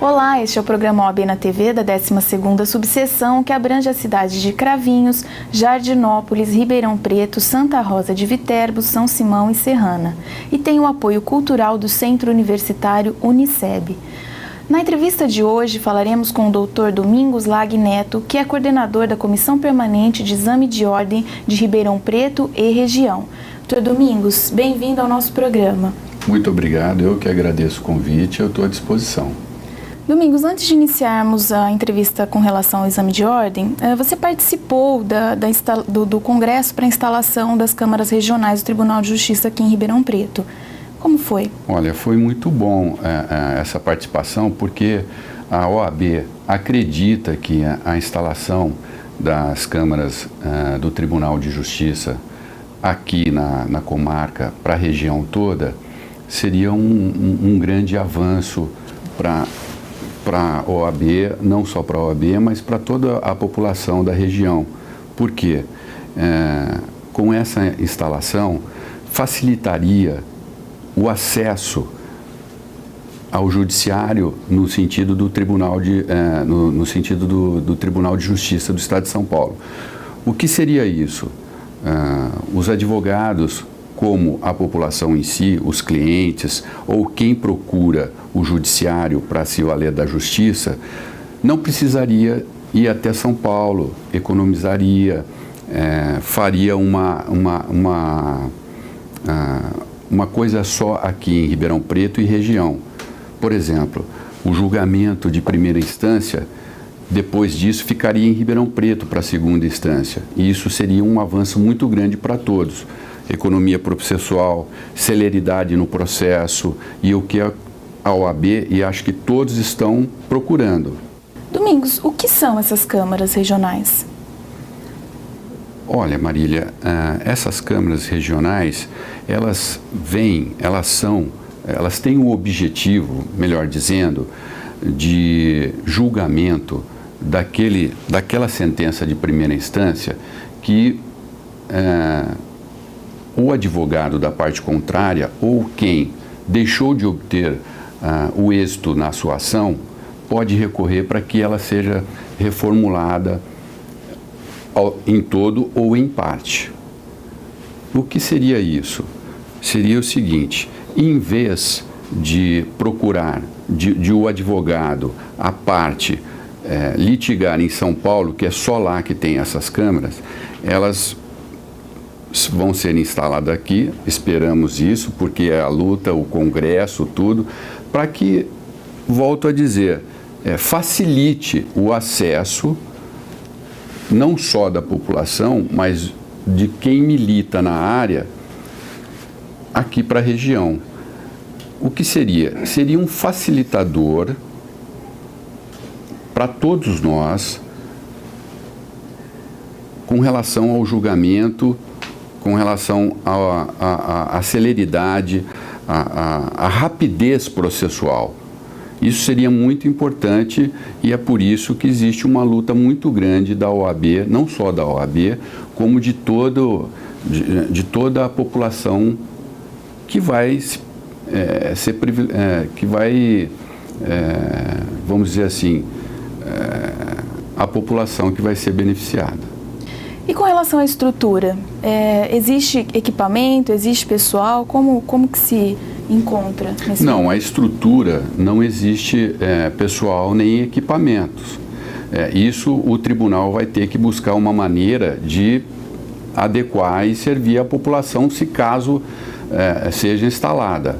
Olá, este é o programa OAB na TV da 12ª subseção, que abrange as cidades de Cravinhos, Jardinópolis, Ribeirão Preto, Santa Rosa de Viterbo, São Simão e Serrana. E tem o apoio cultural do Centro Universitário Uniceb. Na entrevista de hoje, falaremos com o Dr. Domingos Lag Neto, que é coordenador da Comissão Permanente de Exame de Ordem de Ribeirão Preto e região. Dr. Domingos, bem-vindo ao nosso programa. Muito obrigado, eu que agradeço o convite, eu estou à disposição. Domingos, antes de iniciarmos a entrevista com relação ao exame de ordem, você participou do congresso para a instalação das câmaras regionais do Tribunal de Justiça aqui em Ribeirão Preto. Como foi? Olha, foi muito bom essa participação, porque a OAB acredita que a instalação das câmaras do Tribunal de Justiça aqui na comarca, para a região toda, seria um grande avanço para a OAB, não só para a OAB, mas para toda a população da região. Por quê? Com essa instalação, facilitaria o acesso ao judiciário no sentido do Tribunal do Tribunal de Justiça do Estado de São Paulo. O que seria isso? Os advogados, como a população em si, os clientes ou quem procura o judiciário para se valer da justiça, não precisaria ir até São Paulo, economizaria, faria uma coisa só aqui em Ribeirão Preto e região. Por exemplo, o julgamento de primeira instância, depois disso, ficaria em Ribeirão Preto para a segunda instância. E isso seria um avanço muito grande para todos. Economia processual, celeridade no processo e o que a OAB e acho que todos estão procurando. Domingos, o que são essas câmaras regionais? Olha, Marília, essas câmaras regionais, elas têm o objetivo, melhor dizendo, de julgamento daquela sentença de primeira instância que o advogado da parte contrária ou quem deixou de obter o êxito na sua ação pode recorrer para que ela seja reformulada em todo ou em parte. O que seria isso? Seria o seguinte: em vez de procurar de o advogado, a parte, litigar em São Paulo, que é só lá que tem essas câmaras, elas vão ser instaladas aqui, esperamos isso, porque é a luta, o congresso, tudo, para que, volto a dizer, facilite o acesso, não só da população, mas de quem milita na área, aqui para a região. O que seria? Seria um facilitador para todos nós com relação ao julgamento, com relação à celeridade, à rapidez processual. Isso seria muito importante e é por isso que existe uma luta muito grande da OAB, não só da OAB, como de toda a população que vai vamos dizer assim, a população que vai ser beneficiada. E com relação à estrutura, existe equipamento, existe pessoal? Como que se encontra? Não, a estrutura não existe pessoal nem equipamentos. Isso o tribunal vai ter que buscar uma maneira de adequar e servir à população se caso seja instalada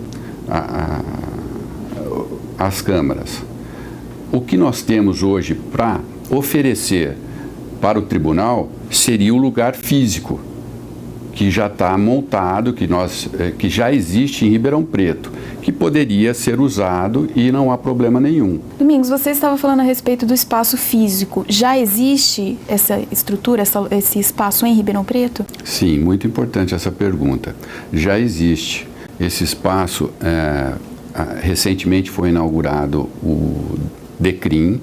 as câmaras. O que nós temos hoje para oferecer para o tribunal seria o lugar físico, que já está montado, que já existe em Ribeirão Preto, que poderia ser usado e não há problema nenhum. Domingos, você estava falando a respeito do espaço físico. Já existe essa estrutura, esse espaço em Ribeirão Preto? Sim, muito importante essa pergunta. Já existe esse espaço. Recentemente foi inaugurado o DECRIM,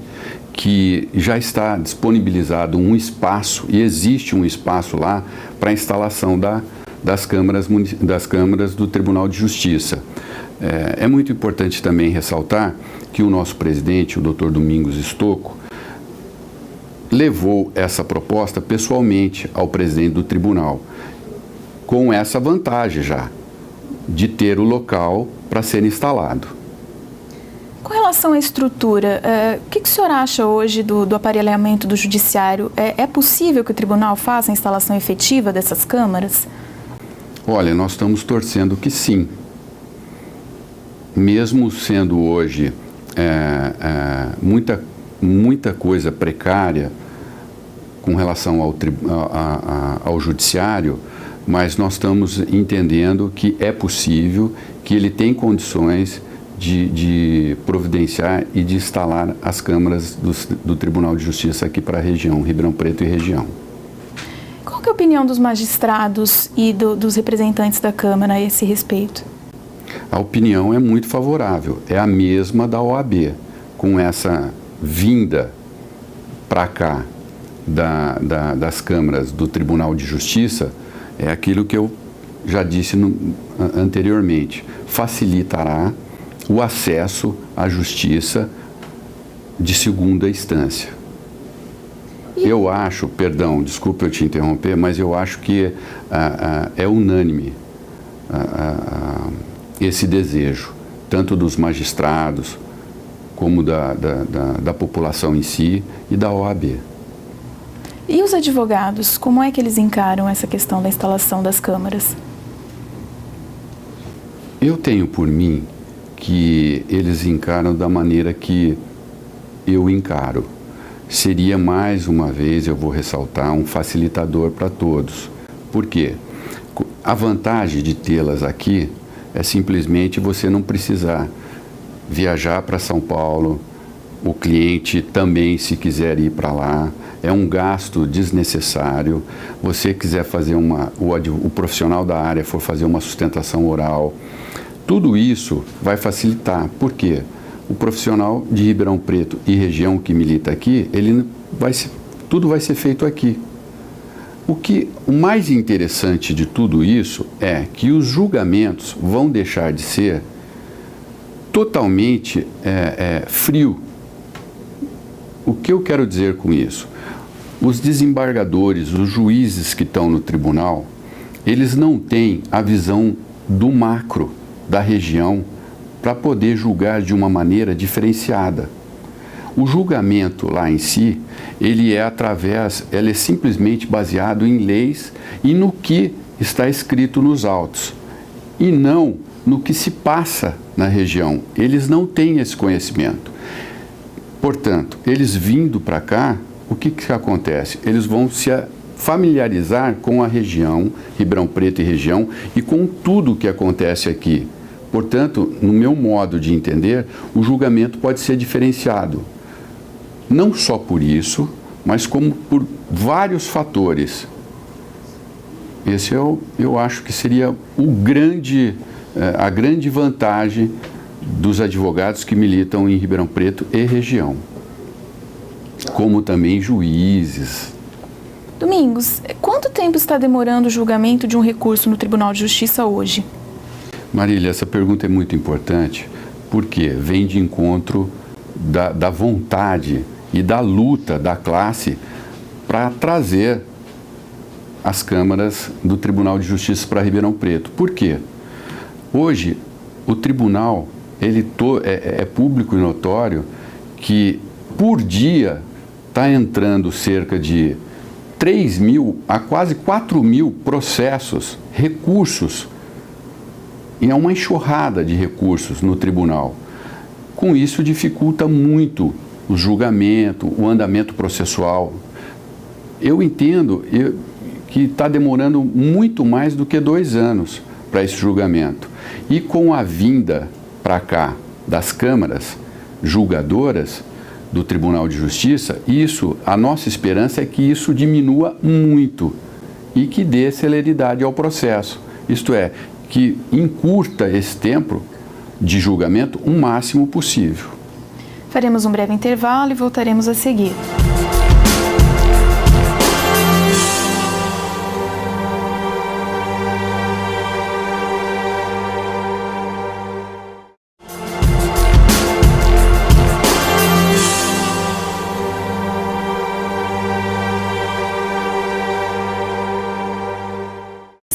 que já está disponibilizado um espaço, e existe um espaço lá para a instalação das câmaras do Tribunal de Justiça. É muito importante também ressaltar que o nosso presidente, o Dr. Domingos Stocco, levou essa proposta pessoalmente ao presidente do tribunal, com essa vantagem já, de ter o local para ser instalado. Com relação à estrutura, o que o senhor acha hoje do aparelhamento do judiciário? É possível que o tribunal faça a instalação efetiva dessas câmaras? Olha, nós estamos torcendo que sim. Mesmo sendo hoje muita coisa precária com relação ao judiciário, mas nós estamos entendendo que é possível, que ele tem condições de providenciar e de instalar as câmaras do Tribunal de Justiça aqui para a região, Ribeirão Preto e região. Qual que é a opinião dos magistrados e dos representantes da Câmara a esse respeito? A opinião é muito favorável, é a mesma da OAB, com essa vinda para cá das câmaras do Tribunal de Justiça, é aquilo que eu já disse anteriormente, facilitará o acesso à justiça de segunda instância. Eu acho, perdão, desculpe eu te interromper, mas eu acho que é unânime esse desejo, tanto dos magistrados, como da população em si e da OAB. E os advogados, como é que eles encaram essa questão da instalação das câmaras? Eu tenho por mim que eles encaram da maneira que eu encaro. Seria, mais uma vez, eu vou ressaltar, um facilitador para todos. Por quê? A vantagem de tê-las aqui é simplesmente você não precisar viajar para São Paulo, o cliente também, se quiser ir para lá, é um gasto desnecessário. Você quiser fazer o profissional da área for fazer uma sustentação oral, tudo isso vai facilitar. Por quê? O profissional de Ribeirão Preto e região que milita aqui, tudo vai ser feito aqui. O mais interessante de tudo isso é que os julgamentos vão deixar de ser totalmente frio. O que eu quero dizer com isso? Os desembargadores, os juízes que estão no tribunal, eles não têm a visão do macro da região para poder julgar de uma maneira diferenciada. O julgamento lá em si, ele é simplesmente baseado em leis e no que está escrito nos autos, e não no que se passa na região. Eles não têm esse conhecimento. Portanto, eles vindo para cá, o que acontece? Eles vão se familiarizar com a região, Ribeirão Preto e região, e com tudo o que acontece aqui. Portanto, no meu modo de entender, o julgamento pode ser diferenciado. Não só por isso, mas como por vários fatores. Esse eu acho que seria a grande vantagem dos advogados que militam em Ribeirão Preto e região, como também juízes. Domingos, quanto tempo está demorando o julgamento de um recurso no Tribunal de Justiça hoje? Marília, essa pergunta é muito importante porque vem de encontro da vontade e da luta da classe para trazer as câmaras do Tribunal de Justiça para Ribeirão Preto. Por quê? Hoje, o tribunal é público e notório que, por dia, está entrando cerca de 3.000 a quase 4.000 processos, recursos, e é uma enxurrada de recursos no tribunal. Com isso, dificulta muito o julgamento, o andamento processual. Eu entendo que está demorando muito mais do que 2 anos para esse julgamento. E com a vinda para cá das câmaras julgadoras do Tribunal de Justiça, a nossa esperança é que isso diminua muito e que dê celeridade ao processo. Isto é, que encurta esse tempo de julgamento o máximo possível. Faremos um breve intervalo e voltaremos a seguir.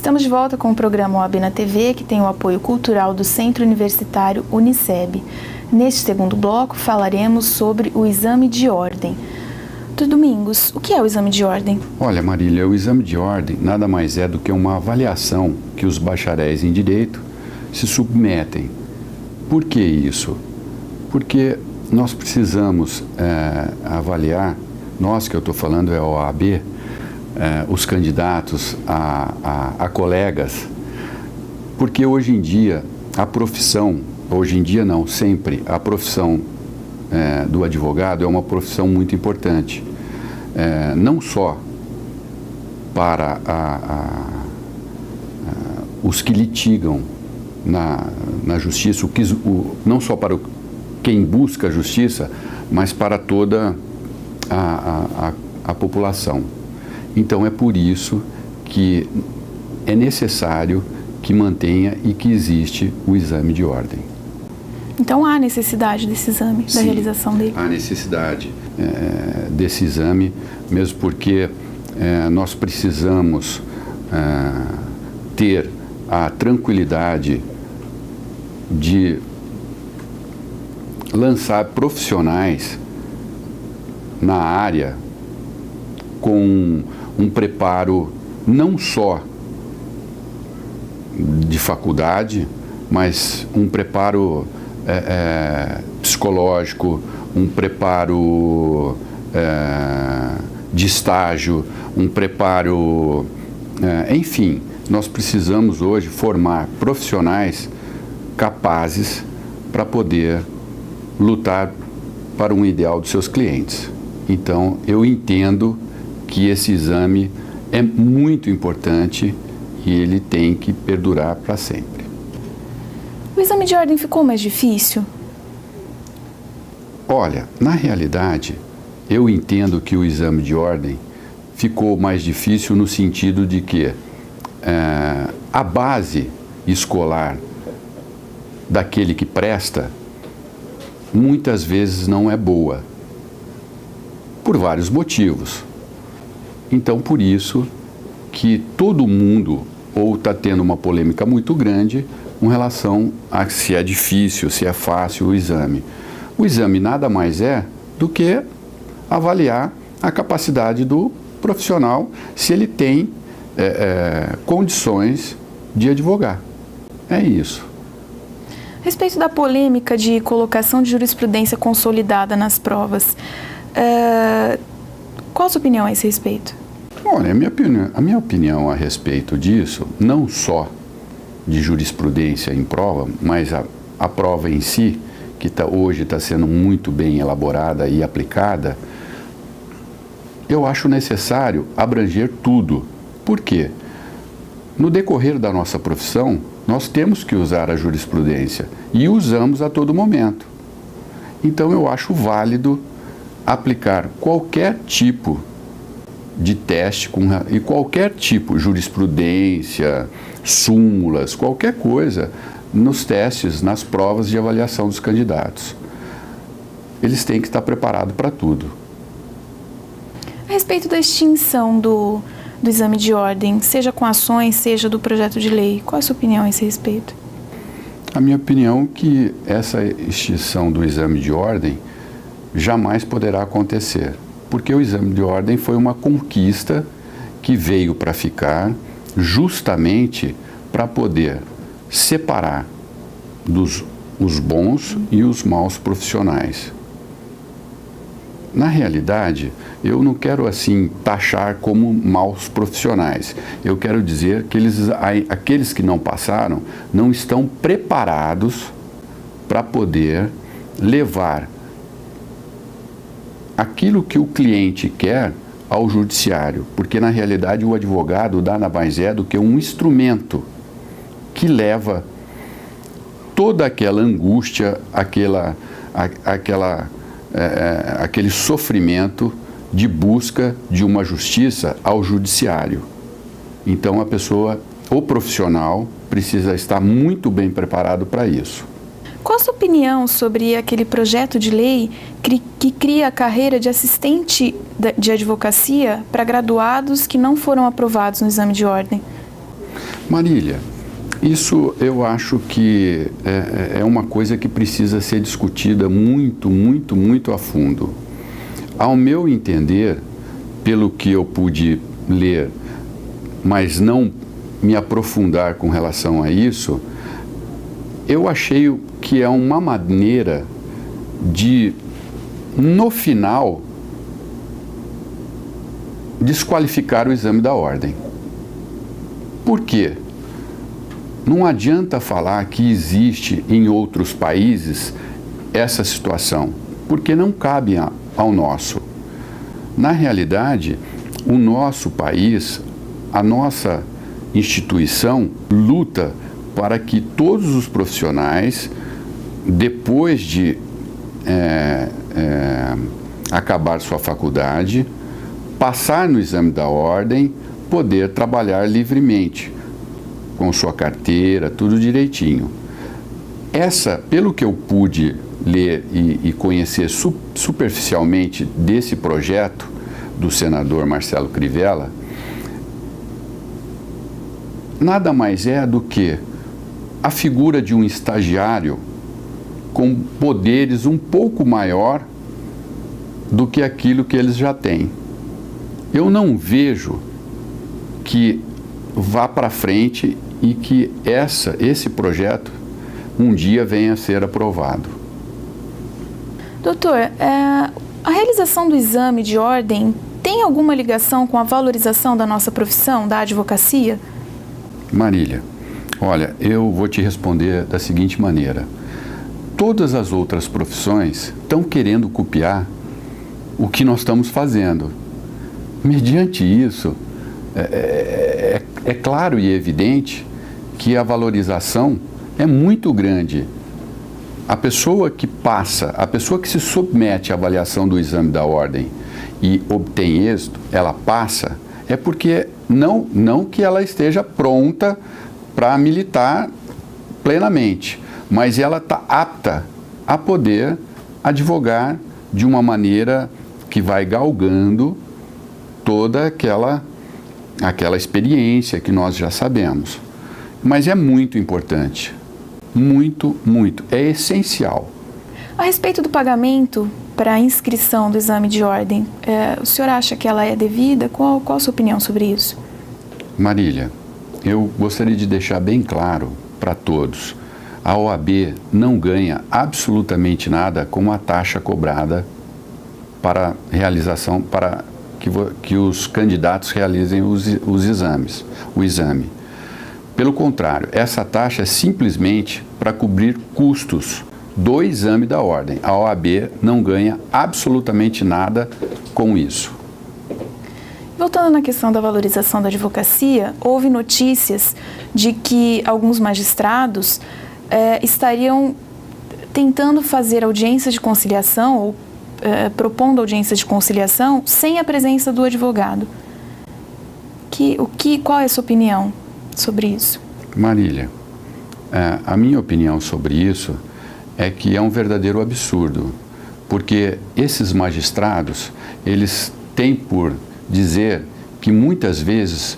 Estamos de volta com o programa OAB na TV, que tem o apoio cultural do Centro Universitário Uniceb. Neste segundo bloco, falaremos sobre o exame de ordem. Dr. Domingos, o que é o exame de ordem? Olha, Marília, o exame de ordem nada mais é do que uma avaliação que os bacharéis em Direito se submetem. Por que isso? Porque nós precisamos avaliar, nós que eu estou falando é a OAB, os candidatos a colegas, porque hoje em dia a profissão, hoje em dia não, sempre, a profissão do advogado é uma profissão muito importante, não só para os que litigam na justiça, não só para quem busca a justiça, mas para toda a população. Então é por isso que é necessário que mantenha e que existe o exame de ordem. Então há necessidade desse exame, Sim, da realização dele? Há necessidade desse exame, mesmo porque nós precisamos ter a tranquilidade de lançar profissionais na área com um preparo não só de faculdade, mas um preparo psicológico, um preparo de estágio, um preparo, enfim, nós precisamos hoje formar profissionais capazes para poder lutar para um ideal dos seus clientes. Então, eu entendo que esse exame é muito importante e ele tem que perdurar para sempre. O exame de ordem ficou mais difícil? Olha, na realidade, eu entendo que o exame de ordem ficou mais difícil no sentido de que a base escolar daquele que presta muitas vezes não é boa, por vários motivos. Então, por isso que todo mundo ou está tendo uma polêmica muito grande com relação a se é difícil, se é fácil o exame. O exame nada mais é do que avaliar a capacidade do profissional, se ele tem condições de advogar. É isso. A respeito da polêmica de colocação de jurisprudência consolidada nas provas, qual a sua opinião a esse respeito? Olha, a minha opinião a respeito disso, não só de jurisprudência em prova, mas a prova em si, que hoje está sendo muito bem elaborada e aplicada, eu acho necessário abranger tudo. Por quê? No decorrer da nossa profissão, nós temos que usar a jurisprudência e usamos a todo momento. Então eu acho válido aplicar qualquer tipo de teste e qualquer tipo, jurisprudência, súmulas, qualquer coisa, nos testes, nas provas de avaliação dos candidatos. Eles têm que estar preparados para tudo. A respeito da extinção do exame de ordem, seja com ações, seja do projeto de lei, qual a sua opinião a esse respeito? A minha opinião é que essa extinção do exame de ordem jamais poderá acontecer, porque o exame de ordem foi uma conquista que veio para ficar justamente para poder separar os bons e os maus profissionais. Na realidade, eu não quero assim taxar como maus profissionais. Eu quero dizer que aqueles que não passaram não estão preparados para poder levar aquilo que o cliente quer ao judiciário, porque na realidade o advogado nada mais é do que um instrumento que leva toda aquela angústia, aquele sofrimento de busca de uma justiça ao judiciário. Então a pessoa, o profissional, precisa estar muito bem preparado para isso. Qual a sua opinião sobre aquele projeto de lei que cria a carreira de assistente de advocacia para graduados que não foram aprovados no exame de ordem? Marília, isso eu acho que é uma coisa que precisa ser discutida muito, muito, muito a fundo. Ao meu entender, pelo que eu pude ler, mas não me aprofundar com relação a isso, eu achei que é uma maneira de, no final, desqualificar o exame da ordem. Por quê? Não adianta falar que existe em outros países essa situação, porque não cabe ao nosso. Na realidade, o nosso país, a nossa instituição luta para que todos os profissionais, depois de acabar sua faculdade, passar no exame da ordem, poder trabalhar livremente, com sua carteira, tudo direitinho. Essa, pelo que eu pude ler e conhecer superficialmente desse projeto do senador Marcelo Crivella, nada mais é do que a figura de um estagiário com poderes um pouco maior do que aquilo que eles já têm. Eu não vejo que vá para frente e que esse projeto um dia venha a ser aprovado. Doutor, a realização do exame de ordem tem alguma ligação com a valorização da nossa profissão, da advocacia? Marília, olha, eu vou te responder da seguinte maneira. Todas as outras profissões estão querendo copiar o que nós estamos fazendo. Mediante isso, é claro e evidente que a valorização é muito grande. A pessoa que passa, a pessoa que se submete à avaliação do exame da ordem e obtém êxito, ela passa, é porque não que ela esteja pronta para militar plenamente, mas ela está apta a poder advogar de uma maneira que vai galgando toda aquela experiência que nós já sabemos. Mas é muito importante, muito, muito, é essencial. A respeito do pagamento para a inscrição do exame de ordem, o senhor acha que ela é devida? Qual a sua opinião sobre isso? Marília, eu gostaria de deixar bem claro para todos, a OAB não ganha absolutamente nada com a taxa cobrada para realização, para que os candidatos realizem os exames, o exame. Pelo contrário, essa taxa é simplesmente para cobrir custos do exame da ordem. A OAB não ganha absolutamente nada com isso. Voltando na questão da valorização da advocacia, houve notícias de que alguns magistrados estariam tentando fazer audiências de conciliação ou propondo audiências de conciliação sem a presença do advogado. Qual é a sua opinião sobre isso? Marília, a minha opinião sobre isso é que é um verdadeiro absurdo, porque esses magistrados, eles têm por dizer que muitas vezes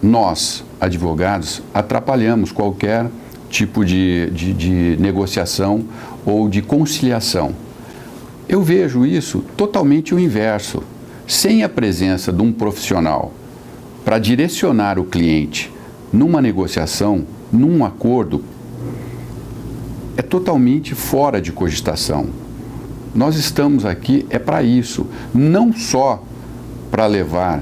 nós, advogados, atrapalhamos qualquer tipo de negociação ou de conciliação. Eu vejo isso totalmente o inverso. Sem a presença de um profissional para direcionar o cliente numa negociação, num acordo, é totalmente fora de cogitação. Nós estamos aqui para isso, não só para levar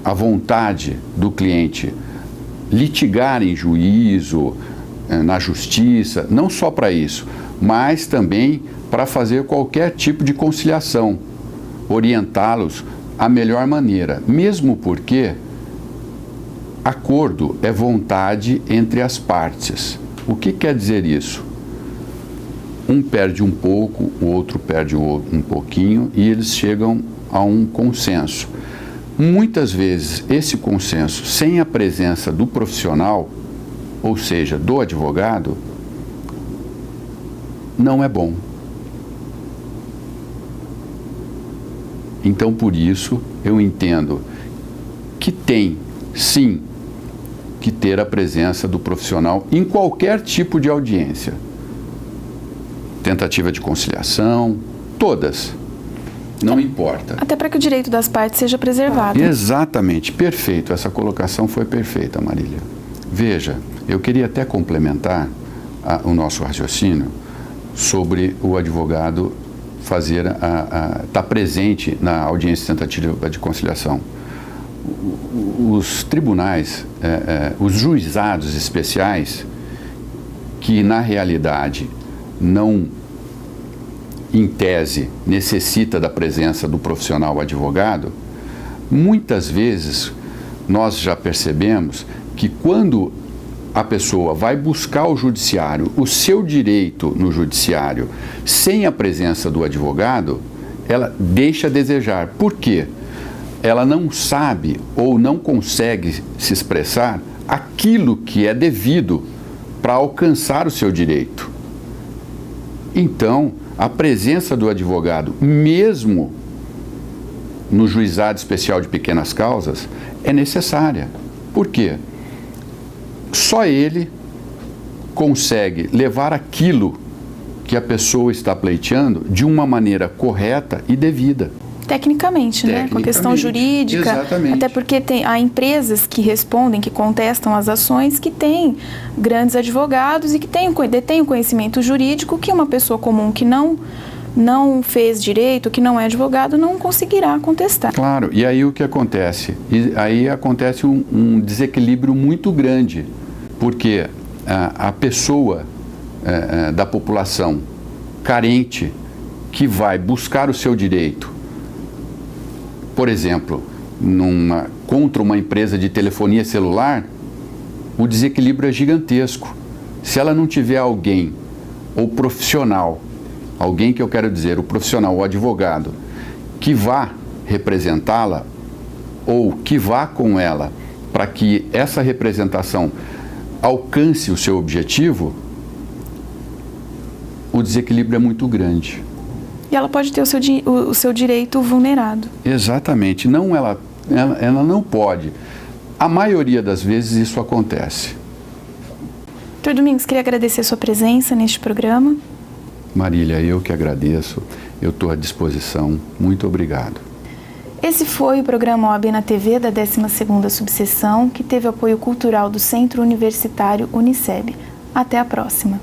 a vontade do cliente litigar em juízo, na justiça, não só para isso, mas também para fazer qualquer tipo de conciliação, orientá-los à melhor maneira, mesmo porque acordo é vontade entre as partes. O que quer dizer isso? Um perde um pouco, o outro perde um pouquinho e eles chegam a um consenso. Muitas vezes esse consenso, sem a presença do profissional, ou seja, do advogado, não é bom. Então, por isso, eu entendo que tem, sim, que ter a presença do profissional em qualquer tipo de audiência. Tentativa de conciliação, todas. Não importa. Até para que o direito das partes seja preservado. Exatamente, perfeito. Essa colocação foi perfeita, Marília. Veja, eu queria até complementar o nosso raciocínio sobre o advogado estar presente na audiência de tentativa de conciliação. Os tribunais, os juizados especiais, que na realidade não, em tese, necessita da presença do profissional advogado, muitas vezes nós já percebemos que quando a pessoa vai buscar o judiciário, o seu direito no judiciário, sem a presença do advogado, ela deixa a desejar. Por quê? Ela não sabe ou não consegue se expressar aquilo que é devido para alcançar o seu direito. Então, a presença do advogado, mesmo no juizado especial de pequenas causas, é necessária. Por quê? Só ele consegue levar aquilo que a pessoa está pleiteando de uma maneira correta e devida. Tecnicamente, né? Com a questão jurídica. Exatamente. Até porque há empresas que respondem, que contestam as ações, que têm grandes advogados e que detêm o conhecimento jurídico que uma pessoa comum que não fez direito, que não é advogado, não conseguirá contestar. Claro, e aí o que acontece? Aí acontece um desequilíbrio muito grande, porque a pessoa da população carente que vai buscar o seu direito, por exemplo, contra uma empresa de telefonia celular, o desequilíbrio é gigantesco. Se ela não tiver alguém, ou profissional, alguém que eu quero dizer, o profissional, o advogado, que vá representá-la, ou que vá com ela, para que essa representação alcance o seu objetivo, o desequilíbrio é muito grande. E ela pode ter o seu direito vulnerado. Exatamente. Ela não pode. A maioria das vezes isso acontece. Dr. Domingos, queria agradecer a sua presença neste programa. Marília, eu que agradeço. Eu estou à disposição. Muito obrigado. Esse foi o programa OAB na TV da 12ª Subseção, que teve apoio cultural do Centro Universitário Uniceb. Até a próxima.